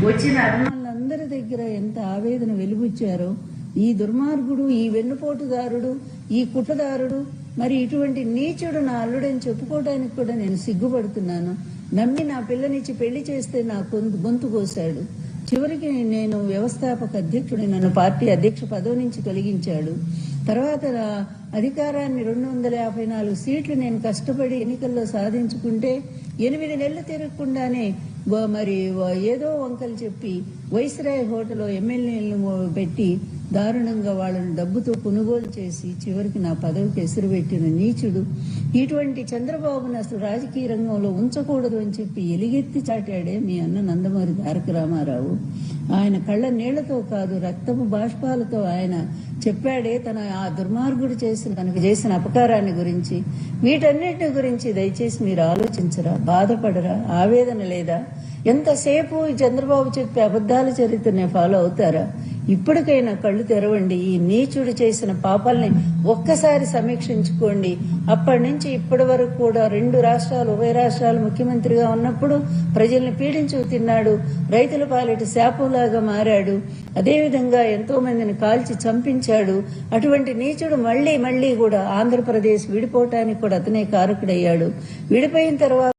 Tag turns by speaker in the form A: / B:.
A: వచ్చిన వాళ్ళందరి దగ్గర ఎంత ఆవేదన వెలుబుచ్చారో, ఈ దుర్మార్గుడు, ఈ వెన్నుపోటుదారుడు, ఈ కుట్రదారుడు, మరి ఇటువంటి నీచుడు నా అల్లుడని చెప్పుకోవడానికి కూడా నేను సిగ్గుపడుతున్నాను. నమ్మి నా పిల్లనిచ్చి పెళ్లి చేస్తే నా గొంతు కోశాడు. చివరికి నేను వ్యవస్థాపక అధ్యక్షుడు, నన్ను పార్టీ అధ్యక్ష పదవి నుంచి తొలగించాడు. తర్వాత అధికారాన్ని 254 సీట్లు నేను కష్టపడి ఎన్నికల్లో సాధించుకుంటే 8 నెలలు తిరగకుండానే మరి ఏదో వంకలు చెప్పి వైస్రాయ్ హోటల్లో ఎమ్మెల్యేలను పెట్టి దారుణంగా వాళ్ళని డబ్బుతో కొనుగోలు చేసి చివరికి నా పదవికి ఎసురు పెట్టిన నీచుడు. ఇటువంటి చంద్రబాబును అసలు రాజకీయ రంగంలో ఉంచకూడదు అని చెప్పి ఎలిగెత్తి చాటాడే మీ అన్న నందమూరి తారక రామారావు. ఆయన కళ్ళ నీళ్లతో కాదు, రక్తపు బాష్పాలతో ఆయన చెప్పాడే ఆ దుర్మార్గుడు తనకు చేసిన అపకారాన్ని గురించి. వీటన్నిటి గురించి దయచేసి మీరు ఆలోచించరా? బాధపడరా? ఆవేదన లేదా? ఎంతసేపు చంద్రబాబు చెప్పే అబద్ధాల చరిత్రనే ఫాలో అవుతారా? ఇప్పటికైనా కళ్ళు తెరవండి. ఈ నీచుడు చేసిన పాపాలని ఒక్కసారి సమీక్షించుకోండి. అప్పటి నుంచి ఇప్పటి వరకు కూడా 2 రాష్ట్రాలు, ఉభయ రాష్ట్రాలు ముఖ్యమంత్రిగా ఉన్నప్పుడు ప్రజల్ని పీడించు తిన్నాడు. రైతుల పాలిట శాపంలాగా మారాడు. అదేవిధంగా ఎంతో మందిని కాల్చి చంపించాడు. అటువంటి నీచుడు మళ్లీ కూడా ఆంధ్రప్రదేశ్ విడిపోవటానికి కూడా అతనే కారకుడయ్యాడు. విడిపోయిన తర్వాత